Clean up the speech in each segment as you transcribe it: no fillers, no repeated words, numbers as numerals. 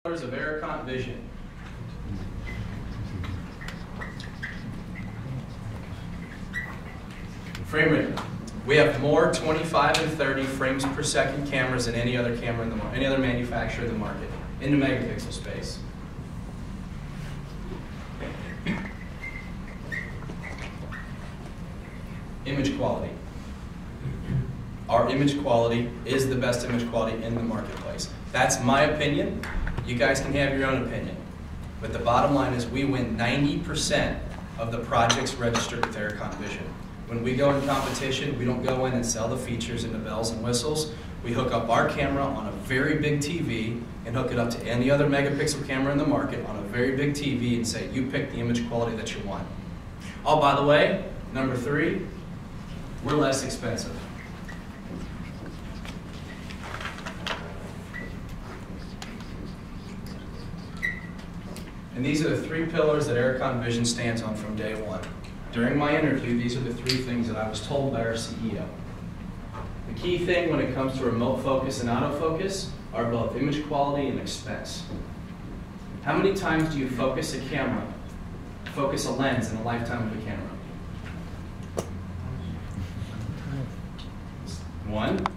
Of Arecont Vision. Frame rate. We have more 25 and 30 frames per second cameras than any other camera in the market, any other manufacturer in the market, in the megapixel space. Image quality. Our image quality is the best image quality in the marketplace. That's my opinion. You guys can have your own opinion. But the bottom line is we win 90% of the projects registered with Arecont Vision. When we go in competition, we don't go in and sell the features and the bells and whistles. We hook up our camera on a very big TV and hook it up to any other megapixel camera in the market on a very big TV and say, you pick the image quality that you want. Oh, by the way, number 3, we're less expensive. And these are the 3 pillars that Arecont Vision stands on from day one. During my interview, these are the 3 things that I was told by our CEO. The key thing when it comes to remote focus and autofocus are both image quality and expense. How many times do you focus a camera, focus a lens in a lifetime of a camera? 1.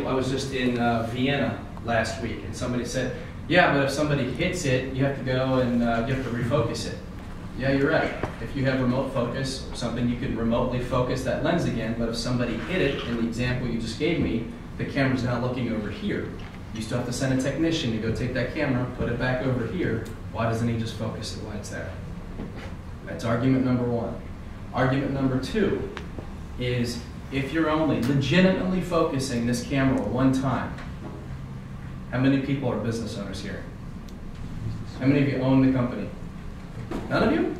I was just in Vienna last week, and somebody said, yeah, but if somebody hits it, you have to go and you have to refocus it. Yeah, you're right. If you have remote focus or something, you can remotely focus that lens again, but if somebody hit it, in the example you just gave me, the camera's now looking over here. You still have to send a technician to go take that camera, put it back over here. Why doesn't he just focus it when it's there? That's argument number 1. Argument number 2 is if you're only legitimately focusing this camera one time, how many people are business owners here? How many of you own the company? None of you?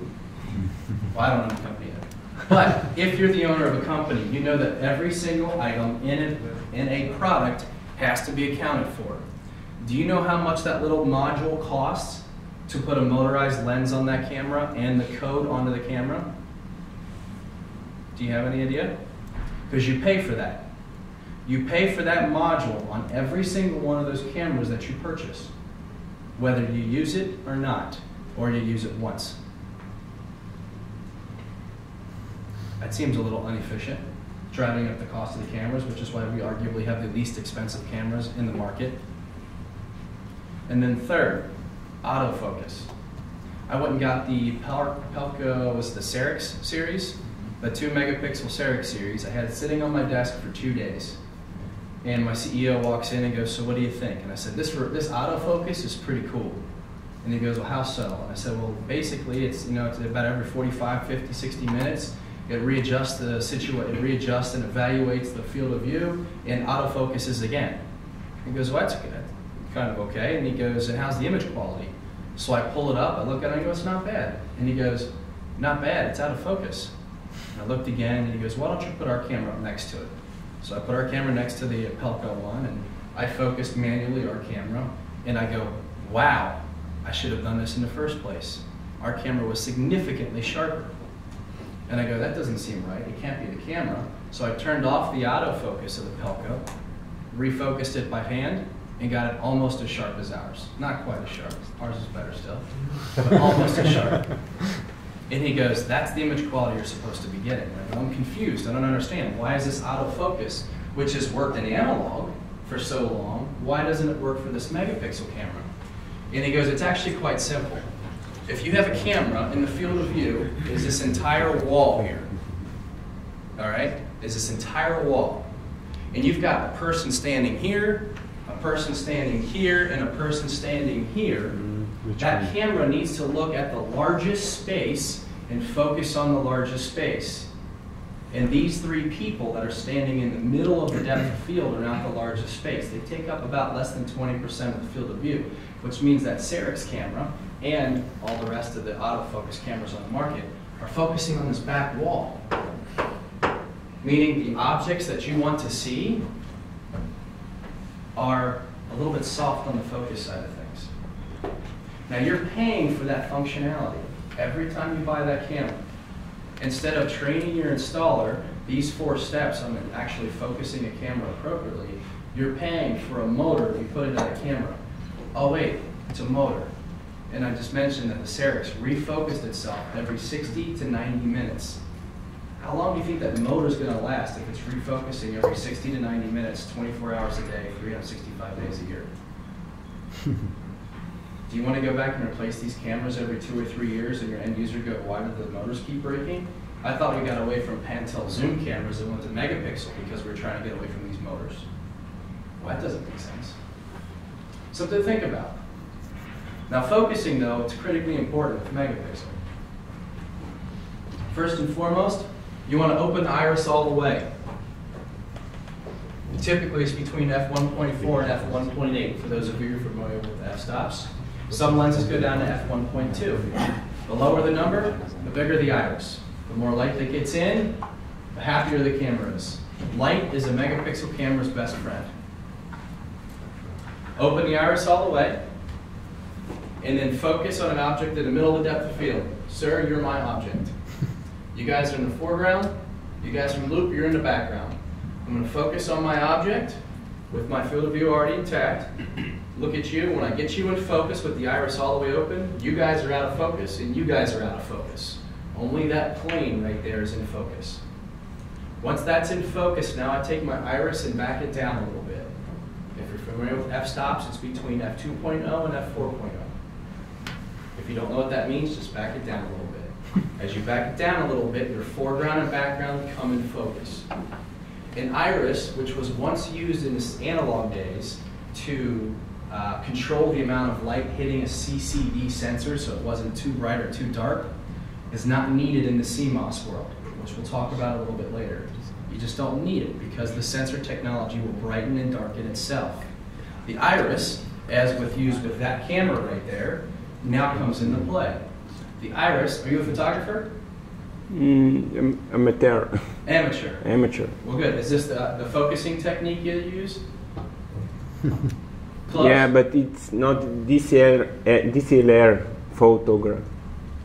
Well, I don't own the company yet. But if you're the owner of a company, you know that every single item in a product has to be accounted for. Do you know how much that little module costs to put a motorized lens on that camera and the code onto the camera? Do you have any idea? Because you pay for that. You pay for that module on every single one of those cameras that you purchase, whether you use it or not, or you use it once. That seems a little inefficient, driving up the cost of the cameras, which is why we arguably have the least expensive cameras in the market. And then 3rd, autofocus. I went and got the Pelco, was the Marec series, the 2 megapixel Marec series. I had it sitting on my desk for 2 days. And my CEO walks in and goes, so what do you think? And I said, this autofocus is pretty cool. And he goes, well, how so? And I said, well, basically, it's about every 45, 50, 60 minutes. It readjusts the situation, it readjusts and evaluates the field of view, and autofocuses again. He goes, well, that's good. Kind of okay. And he goes, and how's the image quality? So I pull it up, I look at it, and I go, it's not bad. And he goes, not bad, it's out of focus. And I looked again, and he goes, why don't you put our camera up next to it? So I put our camera next to the Pelco one, and I focused manually our camera, and I go, wow, I should have done this in the first place. Our camera was significantly sharper. And I go, that doesn't seem right, it can't be the camera. So I turned off the autofocus of the Pelco, refocused it by hand, and got it almost as sharp as ours. Not quite as sharp, ours is better still, but almost as sharp. And he goes, that's the image quality you're supposed to be getting. I go, I'm confused, I don't understand. Why is this autofocus, which has worked in analog for so long, why doesn't it work for this megapixel camera? And he goes, it's actually quite simple. If you have a camera, in the field of view is this entire wall here. All right? Is this entire wall. And you've got a person standing here, a person standing here, and a person standing here. That camera needs to look at the largest space and focus on the largest space. And these 3 people that are standing in the middle of the depth of field are not the largest space. They take up about less than 20% of the field of view, which means that Marec's camera and all the rest of the autofocus cameras on the market are focusing on this back wall. Meaning the objects that you want to see are a little bit soft on the focus side of things. Now you're paying for that functionality every time you buy that camera. Instead of training your installer these 4 steps on actually focusing a camera appropriately, you're paying for a motor to be put into that camera. oh wait, it's a motor. And I just mentioned that the Cerex refocused itself every 60 to 90 minutes. How long do you think that motor is going to last if it's refocusing every 60 to 90 minutes, 24 hours a day, 365 days a year? Do you want to go back and replace these cameras every 2 or 3 years and your end user go, why do the motors keep breaking? I thought we got away from Pantel zoom cameras and went to megapixel because we're trying to get away from these motors. Well, that doesn't make sense. Something to think about. Now focusing though, it's critically important with megapixel. First and foremost, you want to open the iris all the way. Typically it's between f1.4 and f1.8 for those of you who are familiar with f-stops. Some lenses go down to f1.2. The lower the number, the bigger the iris. The more light that gets in, the happier the camera is. Light is a megapixel camera's best friend. Open the iris all the way, and then focus on an object in the middle of the depth of field. Sir, you're my object. You guys are in the foreground, you guys from loop, you're in the background. I'm going to focus on my object with my field of view already intact. Look at you. When I get you in focus with the iris all the way open, you guys are out of focus and you guys are out of focus. Only that plane right there is in focus. Once that's in focus, now I take my iris and back it down a little bit. If you're familiar with f-stops, it's between f2.0 and f4.0. If you don't know what that means, just back it down a little bit. As you back it down a little bit, your foreground and background come in focus. An iris, which was once used in the analog days to control the amount of light hitting a CCD sensor so it wasn't too bright or too dark, is not needed in the CMOS world, which we'll talk about a little bit later. You just don't need it because the sensor technology will brighten and darken itself. The iris, as used with that camera right there, now comes into play. The iris, are you a photographer? Amateur. Amateur. Amateur. Well, good. Is this the focusing technique you use? Close. Yeah, but it's not DSLR photograph.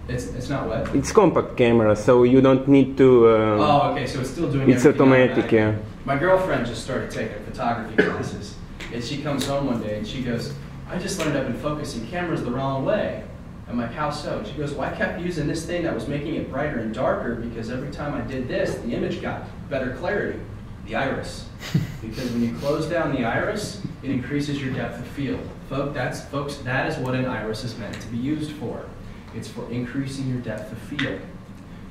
It's not what? It's compact camera, so you don't need to. Oh, okay. So it's still doing. It's automatic, yeah. My girlfriend just started taking photography classes, and she comes home one day and she goes, "I just learned I've been focusing cameras the wrong way." I'm like, "How so?" She goes, "Well, I kept using this thing that was making it brighter and darker because every time I did this, the image got better clarity." The iris. Because when you close down the iris, it increases your depth of field. Folks, that is what an iris is meant to be used for. It's for increasing your depth of field.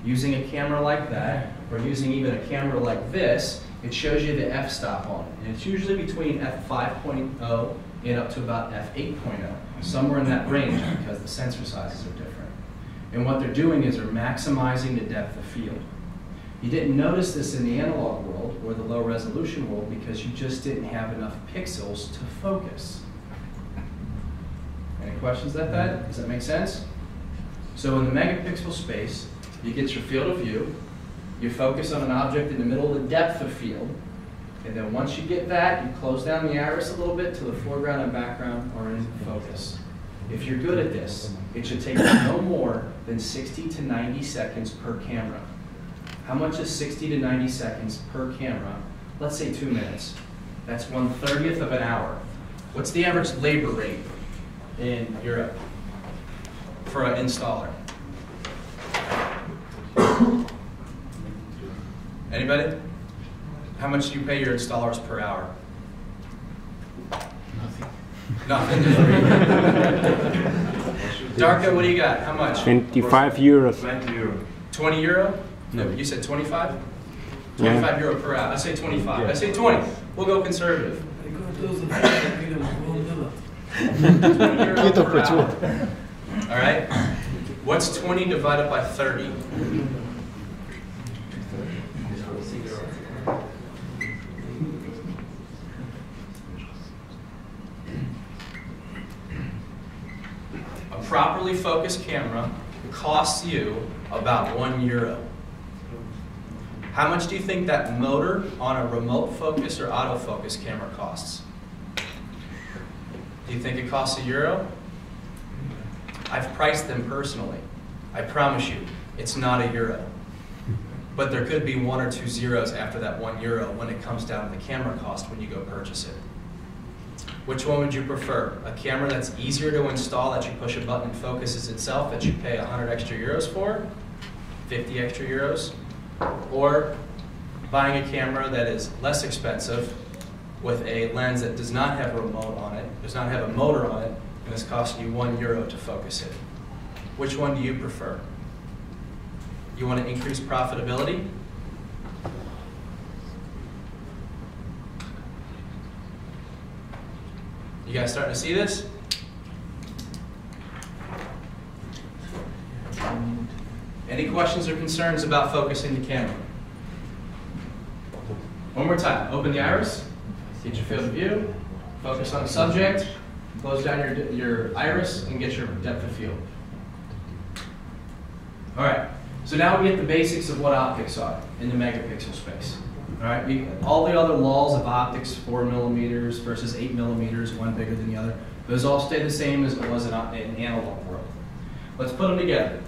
Using a camera like that, or using even a camera like this, it shows you the f-stop on it. And it's usually between f5.0 and up to about f8.0, somewhere in that range because the sensor sizes are different. And what they're doing is they're maximizing the depth of field. You didn't notice this in the analog world or the low resolution world because you just didn't have enough pixels to focus. Any questions at that? Does that make sense? So in the megapixel space, you get your field of view, you focus on an object in the middle of the depth of field, and then once you get that, you close down the iris a little bit till the foreground and background are in focus. If you're good at this, it should take no more than 60 to 90 seconds per camera. How much is 60 to 90 seconds per camera? Let's say 2 minutes. That's 1/30th of an hour. What's the average labor rate in Europe for an installer? Anybody? How much do you pay your installers per hour? Nothing. Darko, what do you got? How much? 25 euros. 20 euro. 20 euro? No, you said 25? 25 euro per hour. I say 25. Yeah. I say 20. We'll go conservative. 20 euro per hour. All right. What's 20 divided by 30? A properly focused camera costs you about €1. How much do you think that motor on a remote focus or autofocus camera costs? Do you think it costs €1? I've priced them personally. I promise you, it's not €1. But there could be 1 or 2 zeros after that €1 when it comes down to the camera cost when you go purchase it. Which one would you prefer? A camera that's easier to install, that you push a button and focuses itself, that you pay 100 extra euros for, 50 extra euros, or buying a camera that is less expensive with a lens that does not have a remote on it, does not have a motor on it, and is costing you €1 to focus it. Which one do you prefer? You want to increase profitability? You guys starting to see this? Any questions or concerns about focusing the camera? One more time. Open the iris, get your field of view, focus on the subject, close down your iris, and get your depth of field. All right. So now we get the basics of what optics are in the megapixel space. All right. All the other laws of optics, 4 millimeters versus 8 millimeters, one bigger than the other, those all stay the same as it was in analog world. Let's put them together.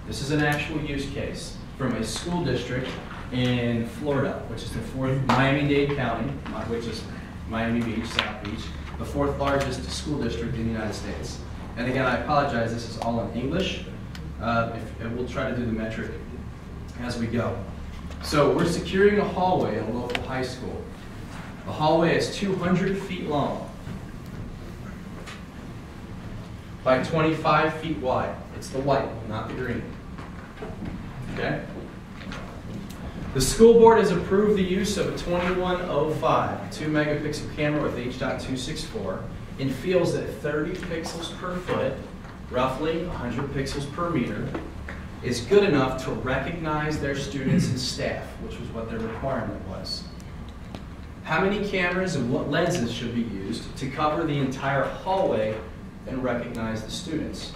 This is an actual use case from a school district in Florida, which is the 4th, Miami-Dade County, which is Miami Beach, South Beach, the 4th largest school district in the United States. And again, I apologize, this is all in English. We'll try to do the metric as we go. So we're securing a hallway in a local high school. The hallway is 200 feet long by 25 feet wide. It's the white, not the green. Okay? The school board has approved the use of a 2105 2 megapixel camera with H.264 and feels that 30 pixels per foot, roughly 100 pixels per meter, is good enough to recognize their students and staff, which was what their requirement was. How many cameras and what lenses should be used to cover the entire hallway and recognize the students?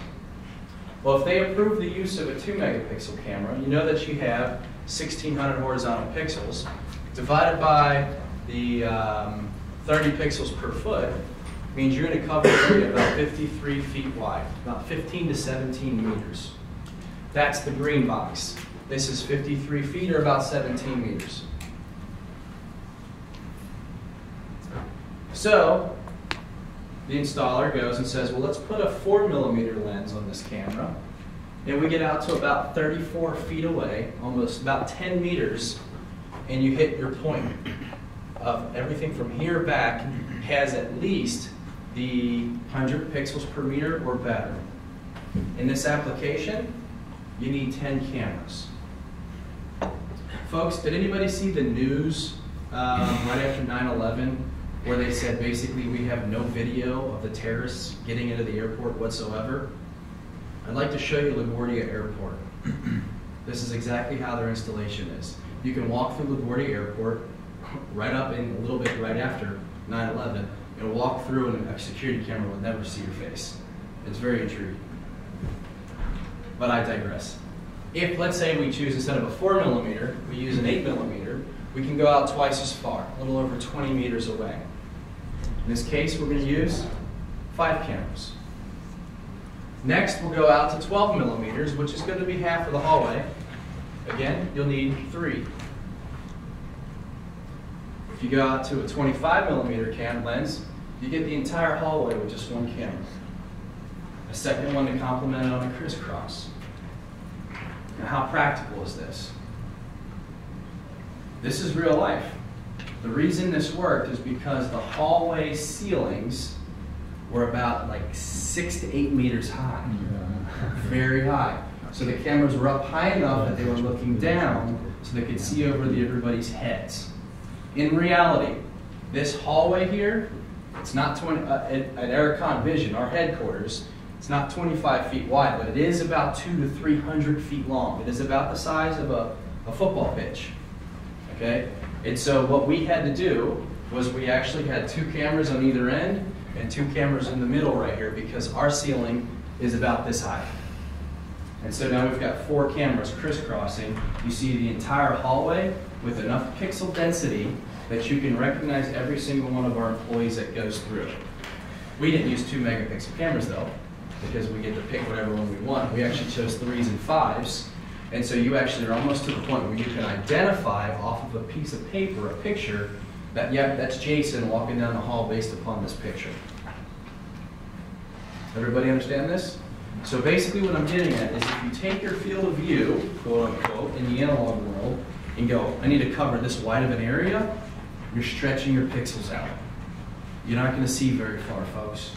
Well, if they approve the use of a 2 megapixel camera, you know that you have 1,600 horizontal pixels divided by the 30 pixels per foot means you're going to cover an area about 53 feet wide, about 15 to 17 meters. That's the green box. This is 53 feet or about 17 meters. So the installer goes and says, well, let's put a 4 millimeter lens on this camera. And we get out to about 34 feet away, almost about 10 meters, and you hit your point of everything from here back has at least the 100 pixels per meter or better. In this application, you need 10 cameras. Folks, did anybody see the news right after 9/11 where they said basically we have no video of the terrorists getting into the airport whatsoever? I'd like to show you LaGuardia Airport. This is exactly how their installation is. You can walk through LaGuardia Airport right up in a little bit right after 9/11 and walk through and a security camera will never see your face. It's very intriguing. But I digress. If, let's say, we choose instead of a 4 millimeter, we use an 8 millimeter, we can go out twice as far, a little over 20 meters away. In this case, we're going to use 5 cameras. Next, we'll go out to 12 millimeters, which is going to be half of the hallway. Again, you'll need 3. If you go out to a 25 millimeter lens, you get the entire hallway with just 1 camera. A second one to complement it on a crisscross. Now, how practical is this? This is real life. The reason this worked is because the hallway ceilings were about like 6 to 8 meters high. Very high. So the cameras were up high enough that they were looking down so they could see over everybody's heads. In reality, this hallway here, it's not 20, at Arecont Vision, our headquarters, it's not 25 feet wide, but it is about 200 to 300 feet long. It is about the size of a football pitch. Okay? And so what we had to do was we actually had 2 cameras on either end and 2 cameras in the middle right here because our ceiling is about this high. And so now we've got 4 cameras crisscrossing. You see the entire hallway with enough pixel density that you can recognize every single one of our employees that goes through. We didn't use 2 megapixel cameras though, because we get to pick whatever one we want. We actually chose 3s and 5s. And so you actually are almost to the point where you can identify off of a piece of paper, a picture, that, yeah, that's Jason walking down the hall based upon this picture. Everybody understand this? So basically what I'm getting at is if you take your field of view, quote unquote, in the analog world, and go, I need to cover this wide of an area, you're stretching your pixels out. You're not going to see very far, folks.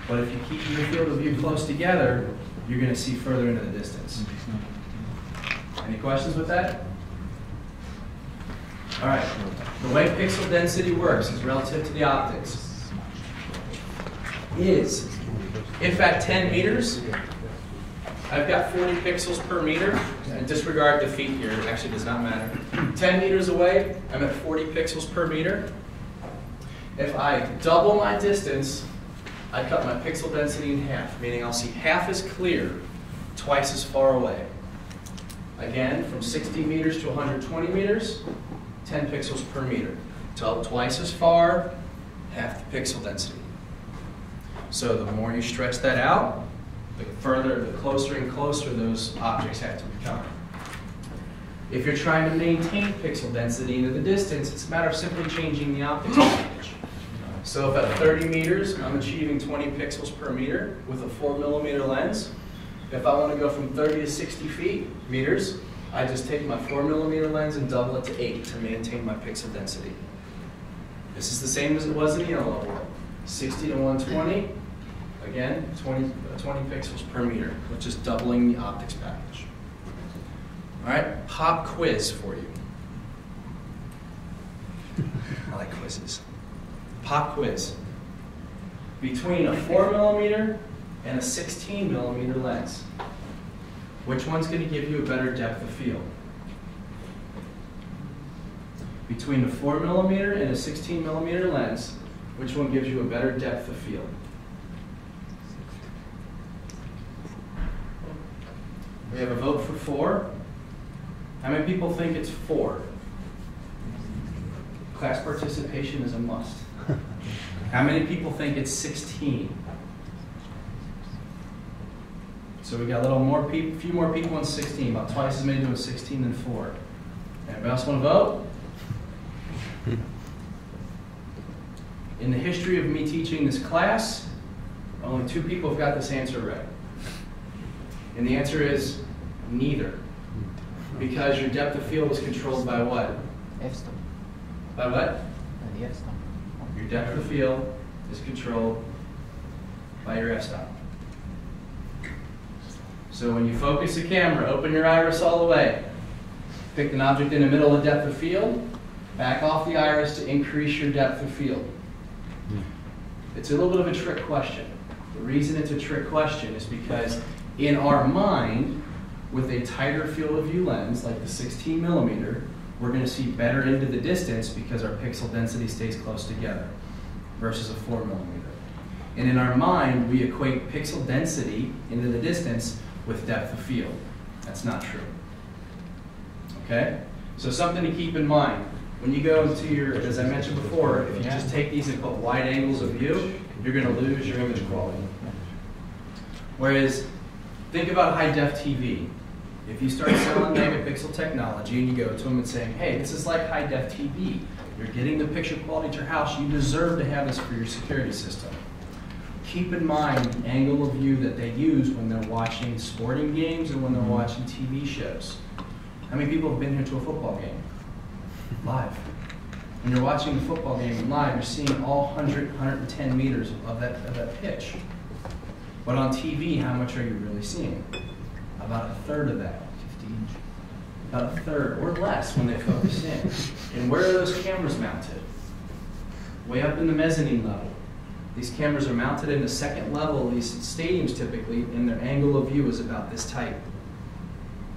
But if you keep your field of view close together, you're going to see further into the distance. Any questions with that? All right. The way pixel density works is relative to the optics. Is if at 10 meters, I've got 40 pixels per meter, and disregard the feet here, it actually does not matter. 10 meters away, I'm at 40 pixels per meter. If I double my distance, I cut my pixel density in half, meaning I'll see half as clear, twice as far away. Again, from 60 meters to 120 meters, 10 pixels per meter. Twice as far, half the pixel density. So the more you stretch that out, the closer and closer those objects have to become. If you're trying to maintain pixel density into the distance, it's a matter of simply changing the optics package. So if at 30 meters, I'm achieving 20 pixels per meter with a 4mm lens, if I want to go from 30 to 60 meters, I just take my 4mm lens and double it to 8 to maintain my pixel density. This is the same as it was in the analog world. 60 to 120, again, 20 pixels per meter, which is doubling the optics package. All right, pop quiz for you. I like quizzes. Pop quiz. Between a 4mm and a 16mm lens, which one's going to give you a better depth of field? Between a 4mm and a 16mm lens, which one gives you a better depth of field? We have a vote for 4. How many people think it's 4? Class participation is a must. How many people think it's 16? So we got a little more people, few more people in 16, about twice as many doing 16 than 4. Anybody else want to vote? In the history of me teaching this class, only 2 people have got this answer right. And the answer is neither. Because your depth of field is controlled by what? F-stop. By what? The F-stop. Your depth of field is controlled by your f-stop. So when you focus the camera, open your iris all the way. Pick an object in the middle of the depth of field, back off the iris to increase your depth of field. It's a little bit of a trick question. The reason it's a trick question is because in our mind, with a tighter field of view lens, like the 16mm, we're going to see better into the distance because our pixel density stays close together versus a 4mm. And in our mind, we equate pixel density into the distance with depth of field. That's not true. Okay? So something to keep in mind. When you go into your, as I mentioned before, if you just take these and put wide angles of view, you're going to lose your image quality. Whereas, think about high-def TV. If you start selling megapixel technology and you go to them and saying, hey, this is like high-def TV. You're getting the picture quality to your house. You deserve to have this for your security system. Keep in mind the angle of view that they use when they're watching sporting games and when they're watching TV shows. How many people have been here to a football game? Live. When you're watching the football game live, you're seeing all 100, 110 meters of that pitch. But on TV, how much are you really seeing? About a third of that. 15. About a third or less when they focus in. And where are those cameras mounted? Way up in the mezzanine level. These cameras are mounted in the second level of these stadiums typically, and their angle of view is about this tight.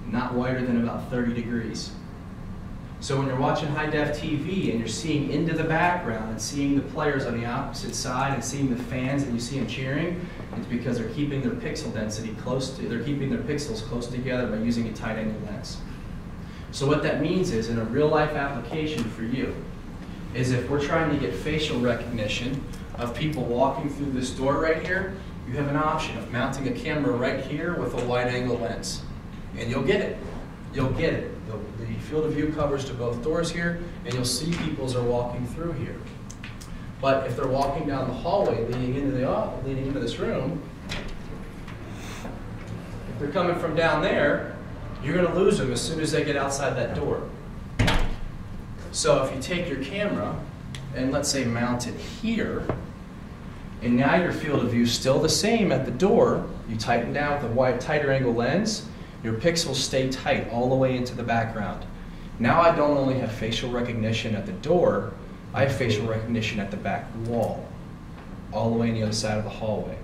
Not wider than about 30 degrees. So when you're watching high-def TV and you're seeing into the background and seeing the players on the opposite side and seeing the fans and you see them cheering, it's because they're keeping their pixel density they're keeping their pixels close together by using a tight angle lens. So what that means is, in a real-life application for you, is if we're trying to get facial recognition of people walking through this door right here, you have an option of mounting a camera right here with a wide-angle lens. And you'll get it. You'll get it. The field of view covers to both doors here, and you'll see people as they're walking through here. But if they're walking down the hallway leading into this room, if they're coming from down there, you're going to lose them as soon as they get outside that door. So if you take your camera and let's say mount it here, and now your field of view is still the same at the door, you tighten down with a wide, tighter angle lens, your pixels stay tight all the way into the background. Now I don't only have facial recognition at the door, I have facial recognition at the back wall, all the way on the other side of the hallway.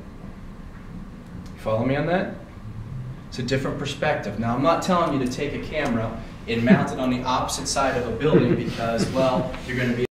You follow me on that? It's a different perspective. Now I'm not telling you to take a camera and mount it on the opposite side of a building because, well, you're going to be